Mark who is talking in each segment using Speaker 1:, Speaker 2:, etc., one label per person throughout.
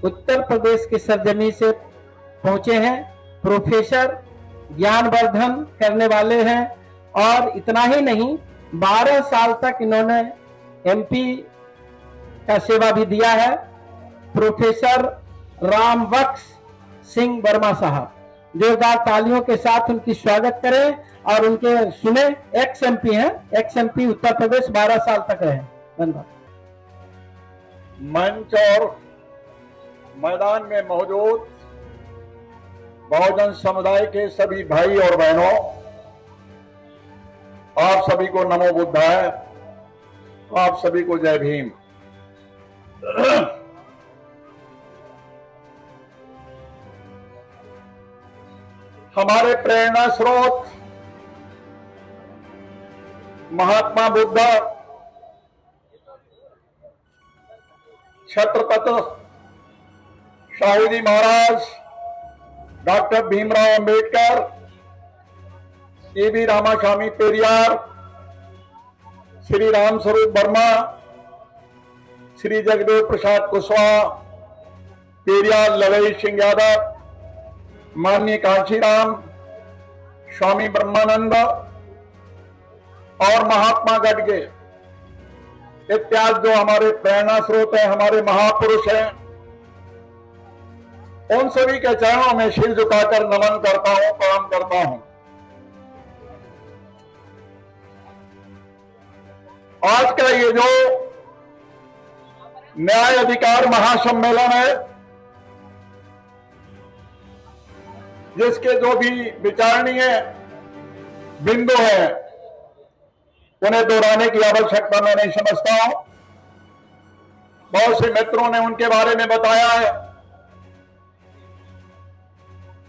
Speaker 1: उत्तर प्रदेश की सरजमी से पहुंचे हैं। प्रोफेसर ज्ञानवर्धन करने वाले हैं और इतना ही नहीं 12 साल तक इन्होंने एमपी का सेवा भी दिया है। प्रोफेसर रामबख्श सिंह वर्मा साहब, जोरदार तालियों के साथ उनकी स्वागत करें और उनके सुने। एक्स एमपी हैं, एक्स एमपी उत्तर प्रदेश 12 साल तक रहे। धन्यवाद।
Speaker 2: मंच और मैदान में मौजूद बहुजन समुदाय के सभी भाई और बहनों, आप सभी को नमो बुद्धाय, आप सभी को जय भीम। हमारे प्रेरणा स्रोत महात्मा बुद्ध, छत्रपति शाहू जी महाराज, डॉक्टर भीमराव अंबेडकर, ईवी रामास्वामी पेरियार, श्री राम स्वरूप वर्मा, श्री जगदेव प्रसाद कुशवाहा, पेरियार ललई सिंह यादव, माननीय कांशीराम, स्वामी ब्रह्मानंद और महात्मा गडगे इत्यादि जो हमारे प्रेरणा स्रोत हैं, हमारे महापुरुष हैं, उन सभी के चरणों में सिर झुकाकर नमन करता हूं, प्रणाम करता हूं। आज का ये जो न्याय अधिकार महासम्मेलन है, जिसके जो भी विचारणीय बिंदु हैं उन्हें दोहराने की आवश्यकता मैं नहीं समझता हूं। बहुत से मित्रों ने उनके बारे में बताया है,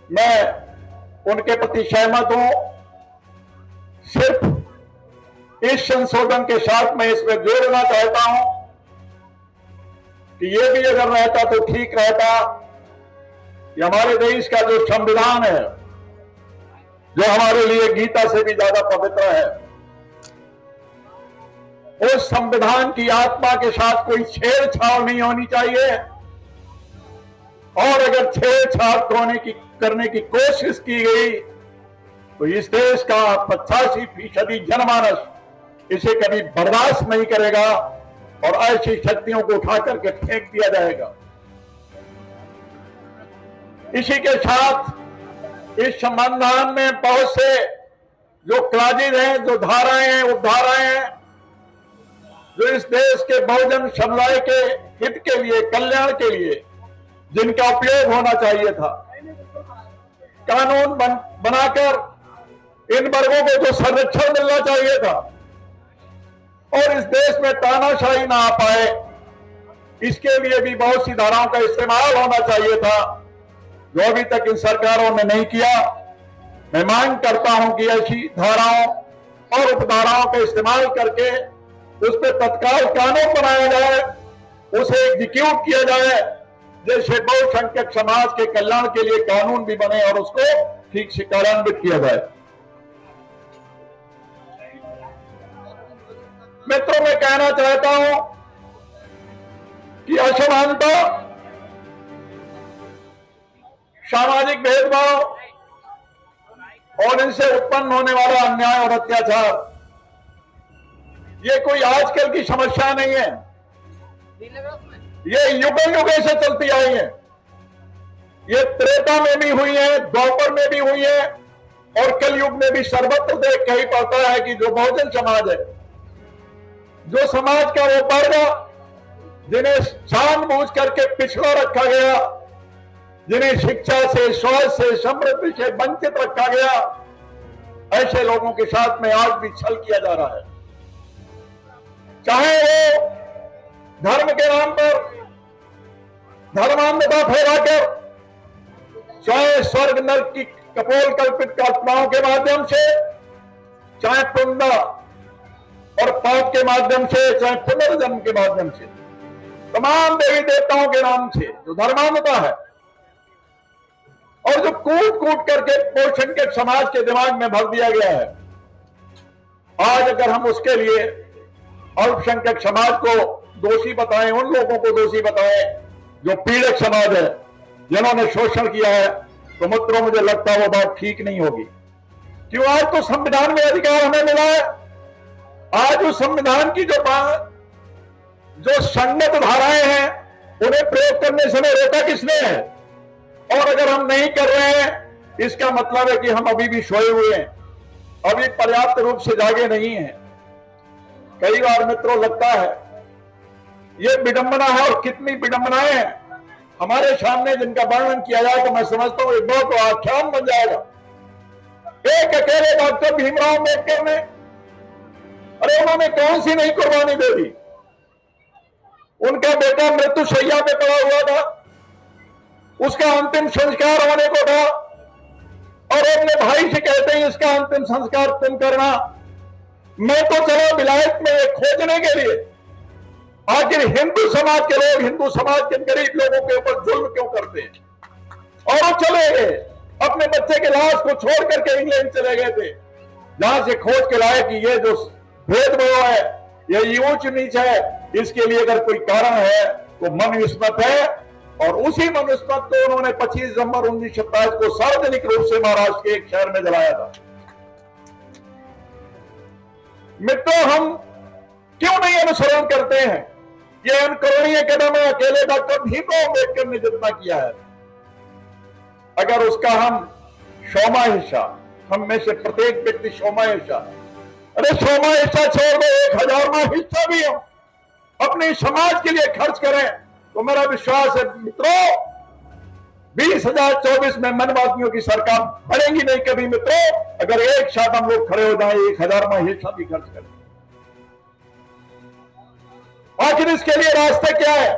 Speaker 2: मैं उनके प्रति सहमत हूं। सिर्फ इस संशोधन के साथ मैं इसमें जोड़ना चाहता हूं कि यह भी अगर रहता तो ठीक रहता कि हमारे देश का जो संविधान है, जो हमारे लिए गीता से भी ज्यादा पवित्र है, उस संविधान की आत्मा के साथ कोई छेड़छाड़ नहीं होनी चाहिए। और अगर छेड़छाड़ करने की कोशिश की गई तो इस देश का 85% जनमानस इसे कभी बर्दाश्त नहीं करेगा और ऐसी शक्तियों को उठा करके फेंक दिया जाएगा। इसी के साथ इस संविधान में बहुत से जो क्लाजेज हैं, जो धाराएं हैं, उपधाराएं हैं, जो इस देश के बहुजन समुदाय के हित के लिए, कल्याण के लिए जिनका उपयोग होना चाहिए था, कानून बनाकर इन वर्गों को जो संरक्षण मिलना चाहिए था और इस देश में तानाशाही ना आ पाए, इसके लिए भी बहुत सी धाराओं का इस्तेमाल होना चाहिए था, जो अभी तक इन सरकारों ने नहीं किया। मैं मांग करता हूं कि ऐसी धाराओं और उपधाराओं का इस्तेमाल करके उस पर तत्काल कानून बनाया जाए, उसे एग्जीक्यूट किया जाए, जैसे बहुसंख्यक समाज के कल्याण के लिए कानून भी बने और उसको ठीक से कार्यान्वित किया जाए। मित्रों, मैं कहना चाहता हूं कि असमानता, सामाजिक भेदभाव और इनसे उत्पन्न होने वाला अन्याय और अत्याचार, ये कोई आजकल की समस्या नहीं है, ये युगों युगों से चलती आई है। ये त्रेता में भी हुई है, द्वापर में भी हुई है और कलयुग में भी सर्वत्र देख के ही पड़ता है कि जो बहुजन समाज है, जो समाज का वो वर्ग जिन्हें जानबूझ करके पिछड़ा रखा गया, जिन्हें शिक्षा से, स्वास्थ्य से, समृद्धि से वंचित रखा गया, ऐसे लोगों के साथ में आज भी छल किया जा रहा है। चाहे वो धर्म के नाम पर धर्मांधता फैलाकर, चाहे स्वर्ग नरक की कपोल कल्पित कल्पनाओं के माध्यम से, चाहे पुण्य और पाप के माध्यम से, चाहे पुनर्जन्म के माध्यम से, तमाम देवी देवताओं के नाम से जो धर्मांधता है और जो कूट कूट करके बहुसंख्यक समाज के दिमाग में भर दिया गया है, आज अगर हम उसके लिए अल्पसंख्यक समाज को दोषी बताएं, उन लोगों को दोषी बताएं जो पीड़क समाज है, जिन्होंने शोषण किया है, तो मित्रों मुझे लगता है वो बात ठीक नहीं होगी। क्यों? आज तो संविधान में अधिकार हमें मिला है। आज उस संविधान की जो संगत धाराएं हैं उन्हें प्रयोग करने से रोका किसने है? और अगर हम नहीं कर रहे हैं, इसका मतलब है कि हम अभी भी सोए हुए हैं, अभी पर्याप्त रूप से जागे नहीं हैं। कई बार मित्रों लगता है ये विडंबना है, और कितनी विडंबनाएं हैं हमारे सामने जिनका वर्णन किया जाए तो मैं समझता हूं एक बहुत आख्यान बन जाएगा। एक अकेले डॉक्टर भीमराव अम्बेडकर ने, अरे उन्होंने कौन सी नहीं कुर्बानी दे दी। उनका बेटा मृत्यु शैया पे पड़ा हुआ था, उसका अंतिम संस्कार होने को था, और अपने भाई से कहते हैं इसका अंतिम संस्कार तुम करना। मैं तो चला विलायत में खोजने के लिए, आखिर हिंदू समाज के लोग हिंदू समाज के गरीब लोगों के ऊपर जुल्म क्यों करते हैं। और वो चले गए, अपने बच्चे के लाश को छोड़ करके इंग्लैंड चले गए थे, जहां से खोज के लाए कि ये जो भेदभाव है, ये ऊंच नीच है, इसके लिए अगर कोई कारण है तो मनुस्मृत है। और उसी मनुस्मृत को उन्होंने 25 दिसंबर 1927 को सार्वजनिक रूप से महाराष्ट्र के एक शहर में जलाया था। मित्रों, हम क्यों नहीं अनुसरण करते हैं? यह अनुकरणीय कदम है अकेले डॉक्टर भीमराव अम्बेडकर ने जितना किया है। अगर उसका हम 100वां हिस्सा, हम में से प्रत्येक व्यक्ति 100वां हिस्सा, अरे 100वां हिस्सा छोड़ दो, 1000वां हिस्सा भी हम अपने समाज के लिए खर्च करें तो मेरा विश्वास है मित्रों 2024 में मनवादियों की सरकार बनेगी नहीं कभी मित्रों, अगर एक साथ हम लोग खड़े हो जाएं, 1000वां हिस्सा भी खर्च करें। आखिर इसके लिए रास्ता क्या है?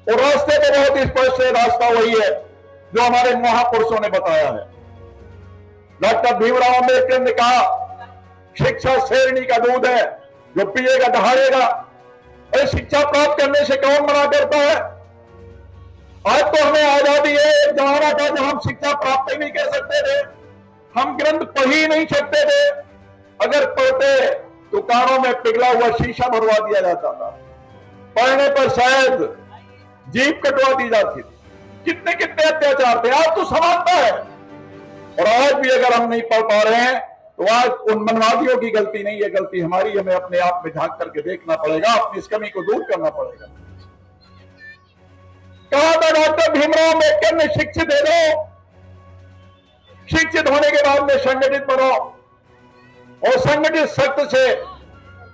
Speaker 2: और रास्ते तो बहुत ही स्पष्ट है, रास्ता वही है जो हमारे महापुरुषों ने बताया है। डॉक्टर भीमराव अम्बेडकर ने कहा शिक्षा शेरनी का दूध है, जो पिएगा दहाड़ेगा। अरे शिक्षा प्राप्त करने से कौन मना करता है? आज तो हमें आजादी है, एक जमाना था जब हम शिक्षा प्राप्त ही नहीं कर सकते थे, हम ग्रंथ पढ़ ही नहीं सकते थे। अगर पढ़ते तो कानों में पिघला हुआ शीशा भरवा दिया जाता था, पढ़ने पर शायद जीभ कटवा दी जाती थी। कितने कितने अत्याचार थे। आज तो समानता है, और आज भी अगर हम नहीं पढ़ पा रहे हैं तो आज उन मनवादियों की गलती नहीं है, गलती हमारी। हमें अपने आप में झांक करके देखना पड़ेगा, अपनी इस कमी को दूर करना पड़ेगा। कहा था डॉक्टर भीमराव अम्बेडकर ने शिक्षित है दो, शिक्षित होने के बाद में संगठित बनो, और संगठित शक्ति से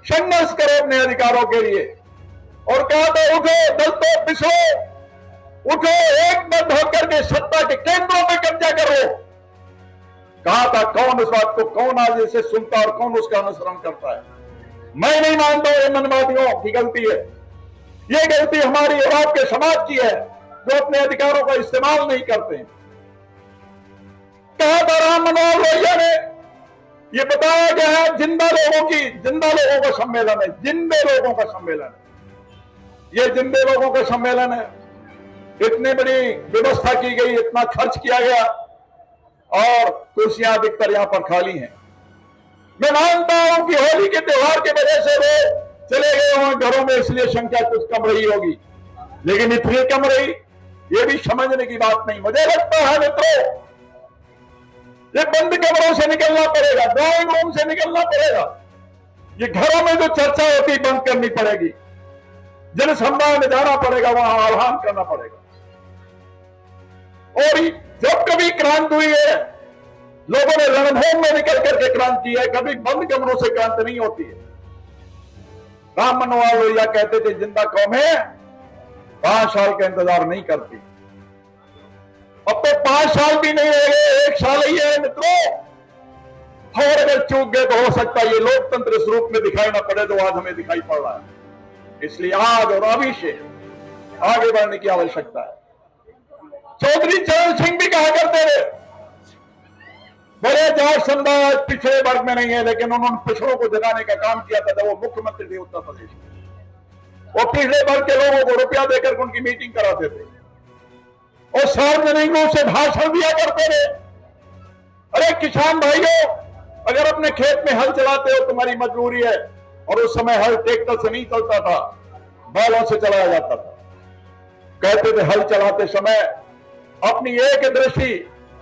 Speaker 2: संघर्ष करो अपने अधिकारों के लिए। और कहा था उठो दलतो पिछड़ो, उठो एकमत होकर के सत्ता के केंद्रों में कब्जा करो। कहा था कौन उस बात को, कौन आज इसे सुनता और कौन उसका अनुसरण करता है? मैं नहीं मानता ये मनवादियों की गलती है, ये गलती हमारी और आपके समाज की है जो अपने अधिकारों का इस्तेमाल नहीं करते हैं। कहा था राम मनोहर लोहिया ने, ये बताया गया है जिंदा लोगों का सम्मेलन है, जिंदे लोगों का सम्मेलन है, ये जिंदे लोगों का सम्मेलन है। इतनी बड़ी व्यवस्था की गई, इतना खर्च किया गया, और कुर्सियां अधिकतर यहां पर खाली हैं। मैं मानता हूं कि होली के त्योहार की वजह से वो चले गए वहां घरों में, इसलिए संख्या कुछ कम रही होगी, लेकिन इतनी कम रही ये भी समझने की बात नहीं। मुझे लगता है मित्रों ये बंद कमरों से निकलना पड़ेगा, ड्राइंग रूम से निकलना पड़ेगा, ये घरों में जो चर्चा होती बंद करनी पड़ेगी, जनसंवाद में जाना पड़ेगा, वहां आह्वान करना पड़ेगा। और जब कभी क्रांति हुई है, लोगों ने रणभूमि में निकल करके क्रांति है, कभी बंद कमरों से क्रांति नहीं होती है। राम मनोहर लोहिया कहते थे जिंदा कौमें 5 साल का इंतजार नहीं करती। अब तो 5 साल भी नहीं रह गए, 1 साल ही है मित्रों। और अगर चूक गए तो हो सकता है ये लोकतंत्र इस रूप में दिखाई ना पड़े जो आज हमें दिखाई पड़ रहा है। इसलिए आज और अभी से आगे बढ़ने की आवश्यकता है। चौधरी चरण सिंह भी कहा करते थे बड़े जाट समुदाय पिछड़े वर्ग में नहीं है, लेकिन उन्होंने पिछड़ों को जगाने का काम किया था जब वो मुख्यमंत्री थे उत्तर प्रदेश में। वो पिछड़े वर्ग के लोगों को रुपया देकर उनकी मीटिंग कराते थे और सार्वजनिक रूप से भाषण दिया करते थे। अरे किसान भाइयों, अगर अपने खेत में हल चलाते हो तुम्हारी मजबूरी है, और उस समय हल ट्रैक्टर से नहीं चलता था, बैलों से चलाया जाता था। कहते थे हल चलाते समय अपनी एक दृष्टि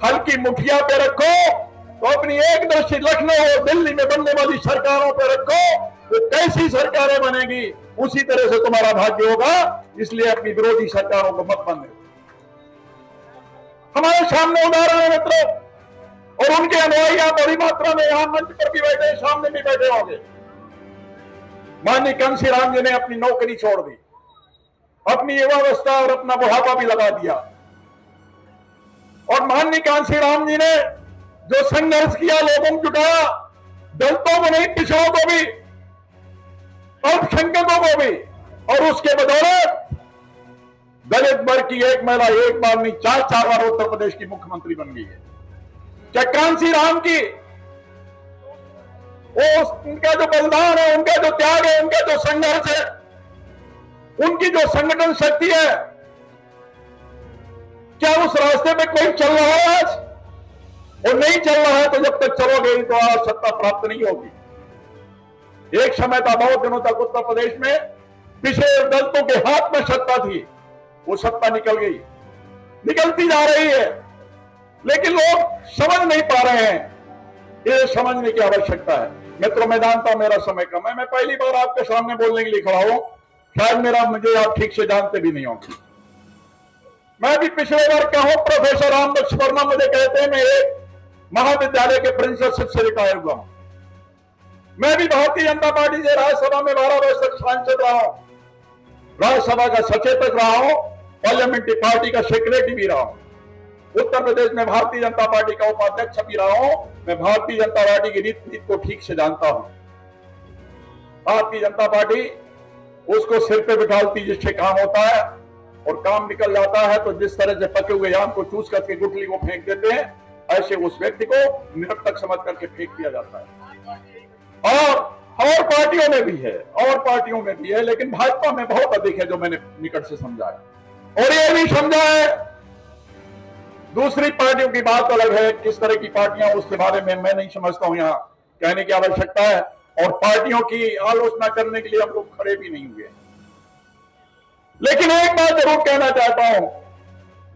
Speaker 2: हल की मुठिया पे रखो, तो अपनी एक दृष्टि लखनऊ और दिल्ली में बनने वाली सरकारों पे रखो, तो कैसी सरकारें बनेगी उसी तरह से तुम्हारा भाग्य होगा। इसलिए अपनी विरोधी सरकारों को मत बनने दो। हमारे सामने उदाहरण है मित्रों, और उनके अनुयायी आप बड़ी मात्रा में यहां मंच पर भी बैठे, सामने भी बैठे होंगे। माननीय कांशीराम जी ने अपनी नौकरी छोड़ दी, अपनी युवावस्था और अपना बुढ़ापा भी लगा दिया, और माननीय कांशीराम जी ने जो संघर्ष किया, लोगों को जुटाया, दलितों को नहीं, पिछड़ों को भी, अल्पसंख्यकों को भी, और उसके बदौलत दलित वर्ग की एक महिला एक बार नहीं 4 बार उत्तर प्रदेश की मुख्यमंत्री बन गई है। क्या कांशीराम की उनका जो बलिदान है, उनका जो त्याग है, उनका जो संघर्ष है, उनकी जो संगठन शक्ति है, क्या उस रास्ते पे कोई चल रहा है आज? और नहीं चल रहा है तो जब तक चलोगे तो आज सत्ता प्राप्त नहीं होगी। एक समय था, बहुत दिनों तक उत्तर प्रदेश में पिछड़े दलितों के हाथ में सत्ता थी, वो सत्ता निकल गई, निकलती जा रही है, लेकिन लोग समझ नहीं पा रहे हैं। ये समझने की आवश्यकता है। मित्रों, मैं जानता हूं मेरा समय कम है, मैं पहली बार आपके सामने बोलने के लिए खड़ा हूं, शायद मुझे आप ठीक से जानते भी नहीं होंगे। मैं भी पिछले बार का हूं। प्रोफेसर रामबख्श वर्मा मुझे कहते हैं मैं एक महाविद्यालय के प्रिंसिपल से रिटायर हुआ हूं। मैं भी भारतीय जनता पार्टी से राज्यसभा में 12 वर्ष तक सांसद रहा हूं, राज्यसभा का सचेतक रहा हूं, पार्लियामेंट्री पार्टी का सेक्रेटरी भी रहा हूं, उत्तर प्रदेश में भारतीय जनता पार्टी का उपाध्यक्ष भी रहा हूं। मैं भारतीय जनता पार्टी की रीति को ठीक से जानता हूं। भारतीय जनता पार्टी उसको सिर पे बिठालती जिससे काम होता है, और काम निकल जाता है तो जिस तरह से पके हुए आम को चूस करके गुठली को फेंक देते हैं, ऐसे उस व्यक्ति को निरर्थक समझ करके फेंक दिया जाता है। और पार्टियों में भी है, और पार्टियों में भी है, लेकिन भाजपा में बहुत अधिक है, जो मैंने निकट से समझा है। और ये भी समझा है, दूसरी पार्टियों की बात अलग है, किस तरह की पार्टियां, उसके बारे में मैं नहीं समझता हूं, यहां कहने की आवश्यकता है। और पार्टियों की आलोचना करने के लिए हम लोग खड़े भी नहीं हुए। लेकिन एक बात जरूर कहना चाहता हूं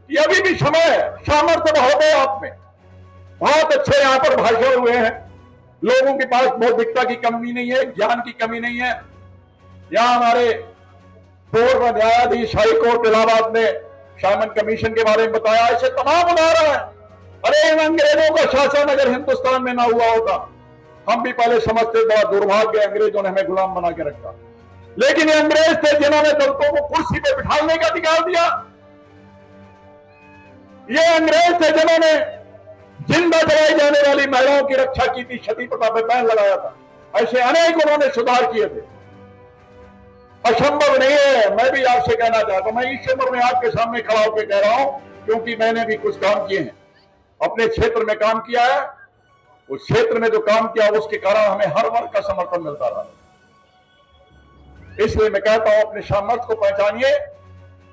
Speaker 2: कि अभी भी समय है, सामर्थ्य बहुत है आप में, बहुत अच्छे यहां पर भाषण हुए हैं, लोगों के पास बौद्धिकता की कमी नहीं है, ज्ञान की कमी नहीं है। यहां हमारे पूर्व न्यायाधीश हाईकोर्ट इलाहाबाद ने साइमन कमीशन के बारे में बताया, ऐसे तमाम उदाहरण है। अरे इन अंग्रेजों का शासन अगर हिंदुस्तान में ना हुआ होता, हम भी पहले समझते बड़ा दुर्भाग्य, अंग्रेजों ने हमें गुलाम बना के रखा। लेकिन ये अंग्रेज थे जिन्होंने दलितों को कुर्सी पे बिठाने का अधिकार दिया। ये अंग्रेज थे जिन्होंने जिंदा जलाई जाने वाली महिलाओं की रक्षा की थी, सती प्रथा पे बैन लगाया था। ऐसे अनेक उन्होंने सुधार किए थे। असंभव नहीं है। मैं भी आपसे कहना चाहता हूं, मैं इस उम्र में आपके सामने खड़ा होकर कह रहा हूं, क्योंकि मैंने भी कुछ काम किए हैं, अपने क्षेत्र में काम किया है। उस क्षेत्र में जो काम किया उसके कारण हमें हर वर्ग का समर्थन मिलता रहा। इसलिए मैं कहता हूं, अपने सामर्थ्य को पहचानिए।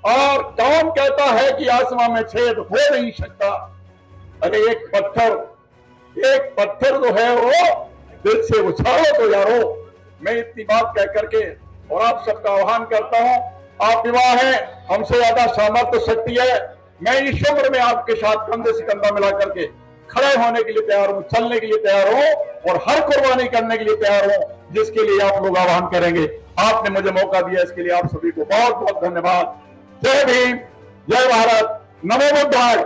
Speaker 2: और कौन कहता है कि आसमान में छेद हो नहीं सकता? अरे एक पत्थर जो है वो दिल से उछालो तो यारो। मैं इतनी बात कह करके और आप सबका आह्वान करता हूं, आप युवा हैं, हमसे ज्यादा सामर्थ्य शक्ति है। मैं इस उम्र में आपके साथ कंधे से कंधा मिला करके खड़े होने के लिए तैयार हूं, चलने के लिए तैयार हूं, और हर कुर्बानी करने के लिए तैयार हूं जिसके लिए आप लोग आह्वान करेंगे। आपने मुझे मौका दिया, इसके लिए आप सभी को बहुत बहुत धन्यवाद। जय भीम, जय भारत, नमो बुद्धाय।